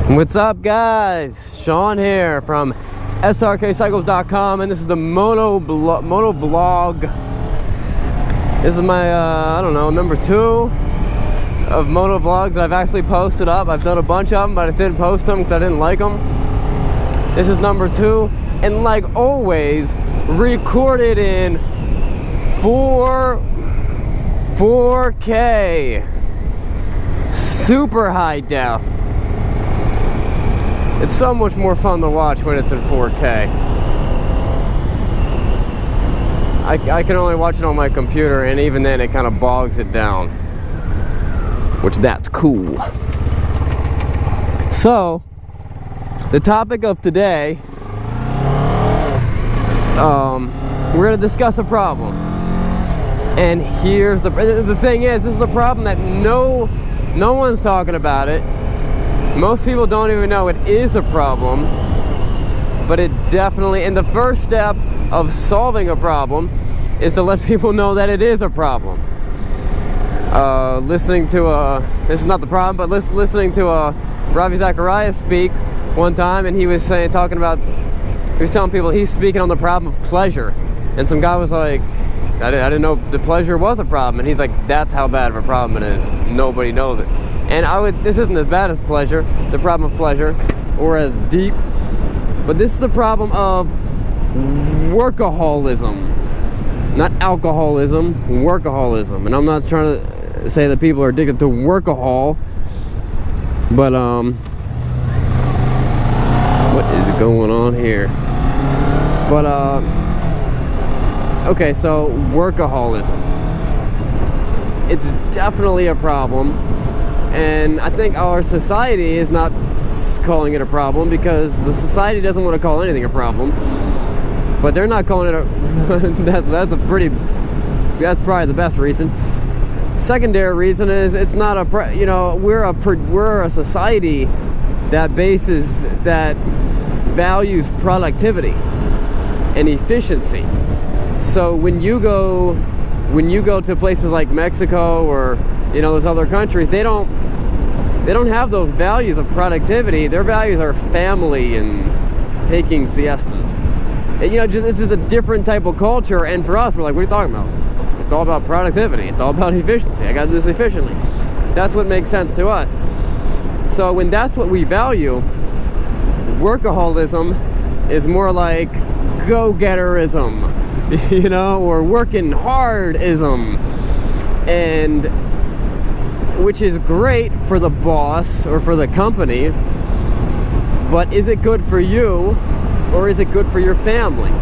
What's up, guys? Sean here from Srkcycles.com, and this is the moto vlog. This is my I don't know, number 2 of moto vlogs I've actually posted up. I've done a bunch of them, but I didn't post them because I didn't like them. This is number 2, and like always, recorded in 4K, super high def. It's so much more fun to watch when it's in 4K. I can only watch it on my computer, and even then it kind of bogs it down, which that's cool. So, the topic of today, we're going to discuss a problem. And here's the thing is, this is a problem that no one's talking about it. Most people don't even know it is a problem, but it definitely, and the first step of solving a problem is to let people know that it is a problem. Listening to this is not the problem, but listening to Ravi Zacharias speak one time, and he was telling people he's speaking on the problem of pleasure, and some guy was like, I didn't know the pleasure was a problem, and he's like, that's how bad of a problem it is. Nobody knows it. And this isn't as bad as pleasure, the problem of pleasure, or as deep, but this is the problem of workaholism. Not alcoholism, workaholism. And I'm not trying to say that people are addicted to workahol, but what is going on here? But okay, so workaholism. It's definitely a problem. And I think our society is not calling it a problem because the society doesn't want to call anything a problem. But they're not calling it a that's probably the best reason. Secondary reason is it's not a we're a society that values productivity and efficiency. So when you go to places like Mexico or those other countries, they don't have those values of productivity. Their values are family and taking siestas. And, it's just a different type of culture. And for us, we're like, what are you talking about? It's all about productivity. It's all about efficiency. I got to do this efficiently. That's what makes sense to us. So when that's what we value, workaholism is more like go-getterism, or working hardism, and which is great for the boss or for the company, but is it good for you or is it good for your family?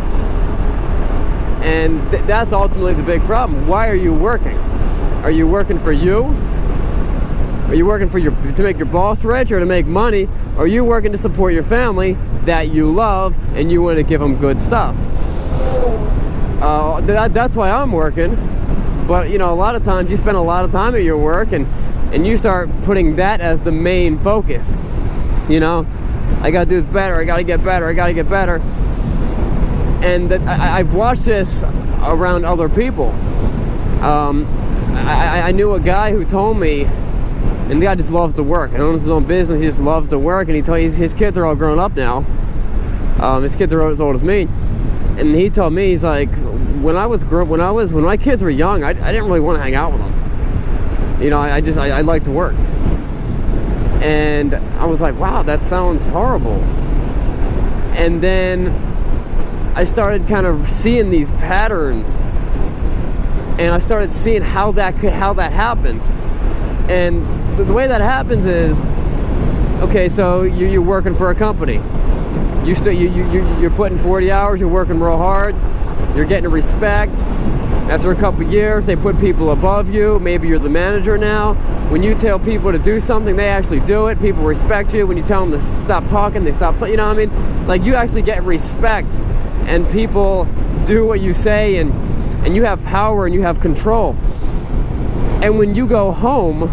And that's ultimately the big problem. Why are you working? Are you working for you? Are you working to make your boss rich or to make money? Or are you working to support your family that you love and you want to give them good stuff? That's why I'm working. But a lot of times you spend a lot of time at your work and you start putting that as the main focus. I gotta do this better, I gotta get better, I gotta get better. And I've watched this around other people. I knew a guy who told me, and the guy just loves to work. He owns his own business, he just loves to work, and his kids are all grown up now. His kids are as old as me. And he told me, he's like, when my kids were young, I didn't really want to hang out with them. I like to work. And I was like, wow, that sounds horrible. And then I started kind of seeing these patterns, and I started seeing how that happens. And the way that happens is, okay, so you're working for a company. You're putting 40 hours, you're working real hard, you're getting respect. After a couple of years, they put people above you. Maybe you're the manager now. When you tell people to do something, they actually do it. People respect you. When you tell them to stop talking, they stop talking. You know what I mean? Like, you actually get respect, and people do what you say, and you have power and you have control. And when you go home,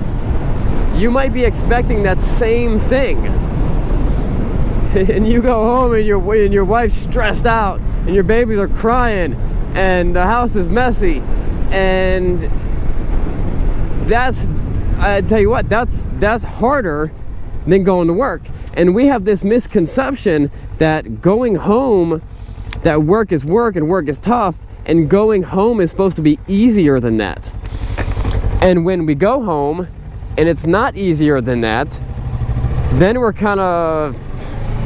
you might be expecting that same thing. And you go home and your wife's stressed out and your babies are crying and the house is messy, and I tell you what, that's harder than going to work. And we have this misconception that going home, that work is work and work is tough, and going home is supposed to be easier than that. And when we go home and it's not easier than that, then we're kind of,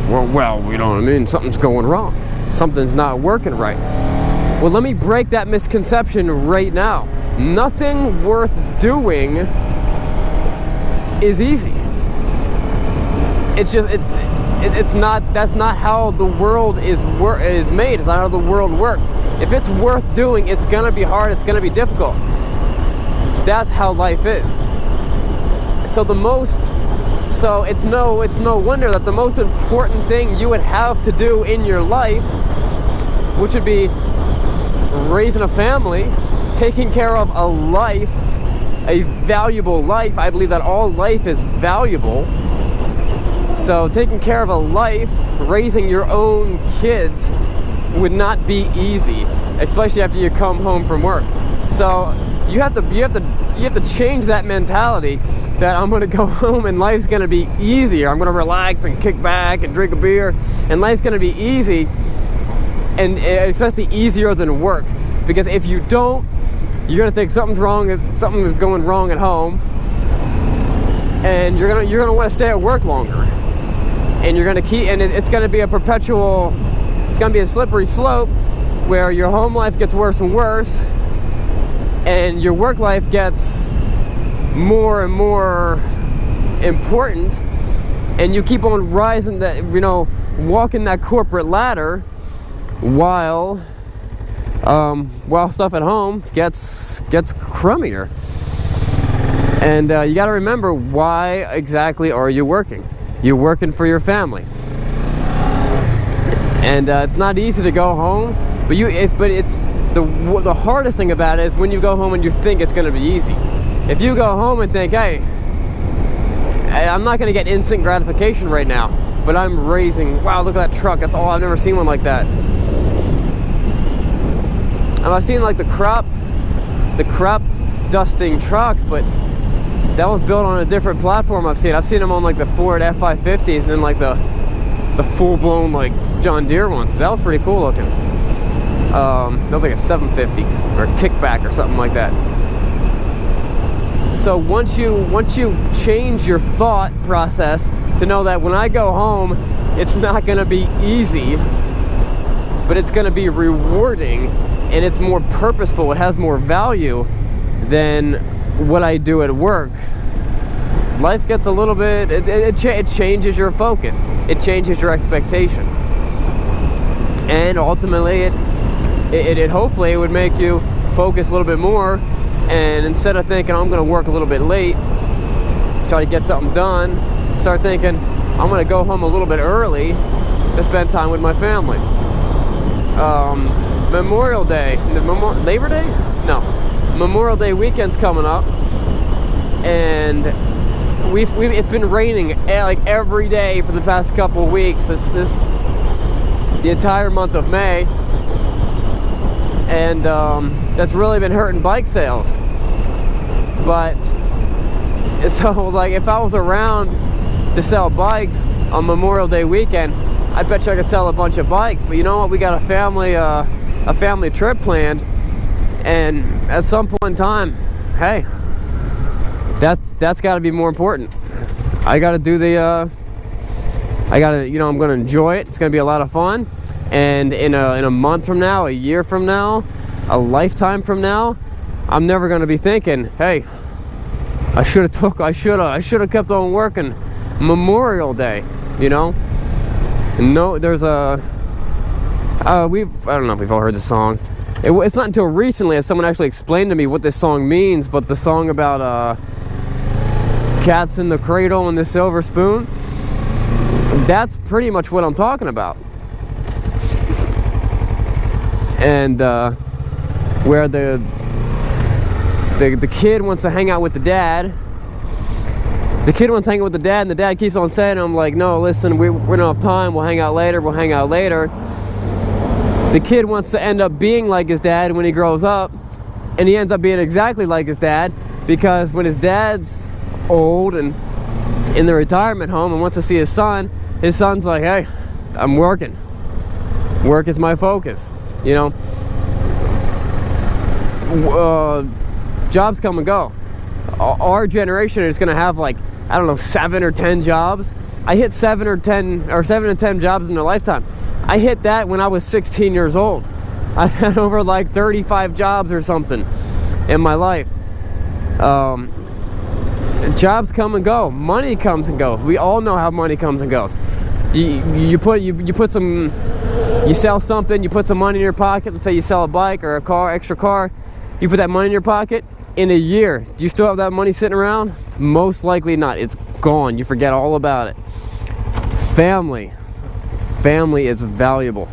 well, you know what I mean, something's going wrong. Something's not working right. Well, let me break that misconception right now. Nothing worth doing is easy. It's just, it's not, that's not how the world is made. It's not how the world works. If it's worth doing, it's gonna be hard, it's gonna be difficult. That's how life is. So it's no wonder that the most important thing you would have to do in your life, which would be raising a family, taking care of a life, a valuable life. I believe that all life is valuable. So taking care of a life, raising your own kids would not be easy, especially after you come home from work. So you have to change that mentality that I'm gonna go home and life's gonna be easier. I'm gonna relax and kick back and drink a beer and life's gonna be easy, and especially easier than work. Because if you don't, you're gonna think something's wrong, something is going wrong at home, and you're gonna want to stay at work longer, and you're gonna keep, and it's gonna be a perpetual, it's gonna be a slippery slope where your home life gets worse and worse, and your work life gets more and more important, and you keep on rising that, you know, walking that corporate ladder while stuff at home gets crummier. And you got to remember, why exactly are you working? You're working for your family, and it's not easy to go home. But it's the hardest thing about it is when you go home and you think it's going to be easy. If you go home and think, hey, I'm not going to get instant gratification right now, but I'm raising, wow, look at that truck. That's all, I've never seen one like that. And I've seen like the crop dusting trucks, but that was built on a different platform. I've seen them on like the Ford F550s, and then like the full-blown like John Deere ones. That was pretty cool looking. That was like a 750 or a kickback or something like that. So once you change your thought process to know that when I go home, it's not going to be easy, but it's going to be rewarding, and it's more purposeful, it has more value than what I do at work, life gets a little bit, it changes your focus, it changes your expectation, and ultimately it hopefully would make you focus a little bit more. And instead of thinking, I'm going to work a little bit late, try to get something done, start thinking, I'm going to go home a little bit early to spend time with my family. Memorial Day, Labor Day? No. Memorial Day weekend's coming up, and it's been raining like every day for the past couple of weeks. The entire month of May. And that's really been hurting bike sales. But so like if I was around to sell bikes on Memorial Day weekend, I bet you I could sell a bunch of bikes. But you know what, we got a family trip planned, and at some point in time, hey, that's got to be more important. I got to do I'm going to enjoy it. It's going to be a lot of fun. And in a month from now, a year from now, a lifetime from now, I'm never going to be thinking, hey, I should have kept on working Memorial Day, you know? No, there's I don't know if we've all heard the song. It's not until recently that someone actually explained to me what this song means, but the song about cats in the cradle and the silver spoon, that's pretty much what I'm talking about. And where the kid wants to hang out with the dad. The kid wants to hang out with the dad, and the dad keeps on saying to him, like, no, listen, we don't have time, we'll hang out later. The kid wants to end up being like his dad when he grows up, and he ends up being exactly like his dad, because when his dad's old and in the retirement home and wants to see his son's like, hey, I'm working. Work is my focus, you know. Jobs come and go. Our generation is gonna have like, I don't know, 7 or 10 jobs. I hit 7 to 10 jobs in a lifetime. I hit that when I was 16 years old. I've had over like 35 jobs or something in my life. Jobs come and go. Money comes and goes. We all know how money comes and goes. You sell something, you put some money in your pocket. Let's say you sell a bike or a car, extra car. You put that money in your pocket. In a year, do you still have that money sitting around? Most likely not. It's gone. You forget all about it. Family is valuable.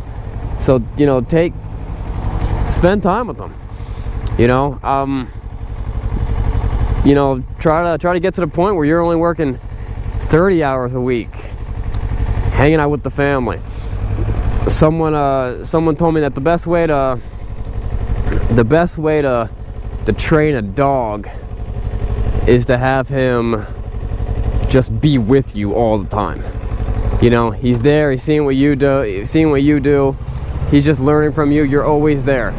So, you know, spend time with them. You know, try to get to the point where you're only working 30 hours a week, hanging out with the family. Someone told me that the best way to train a dog is to have him just be with you all the time. You know, he's there, he's seeing what you do, he's just learning from you, you're always there.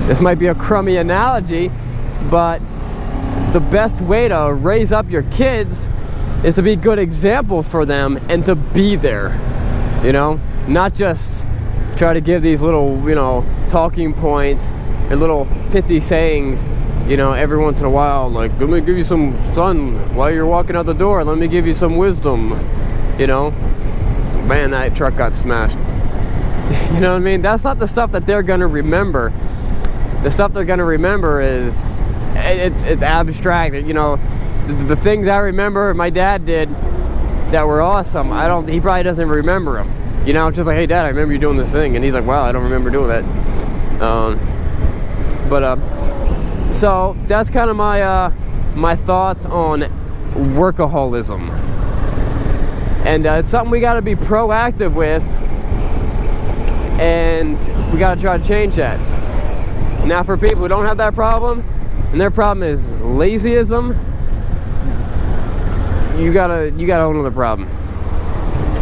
This might be a crummy analogy, but the best way to raise up your kids is to be good examples for them and to be there, you know, not just try to give these little, you know, talking points and little pithy sayings, you know, every once in a while, like, let me give you some sun while you're walking out the door, let me give you some wisdom, you know. Man, that truck got smashed. You know what I mean? That's not the stuff that they're gonna remember. The stuff they're gonna remember is, it's abstract, you know. The things I remember my dad did that were awesome, he probably doesn't remember them. You know, it's just like, hey Dad, I remember you doing this thing, and he's like, wow, I don't remember doing that. So that's kind of my thoughts on workaholism, and it's something we got to be proactive with, and we got to try to change that. Now, for people who don't have that problem, and their problem is lazyism, you gotta own the problem,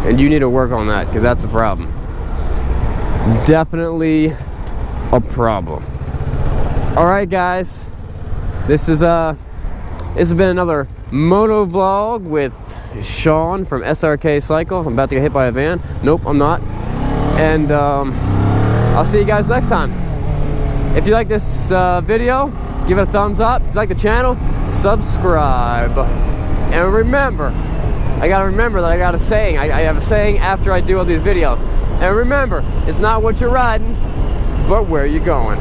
and you need to work on that, because that's a problem. Definitely a problem. All right, guys, this has been another moto vlog with Sean from Srkcycles. I'm about to get hit by a van. Nope, I'm not. And I'll see you guys next time. If you like this video, give it a thumbs up. If you like the channel, subscribe. And remember, I gotta remember that I got a saying. I have a saying after I do all these videos. And remember, it's not what you're riding, but where you're going.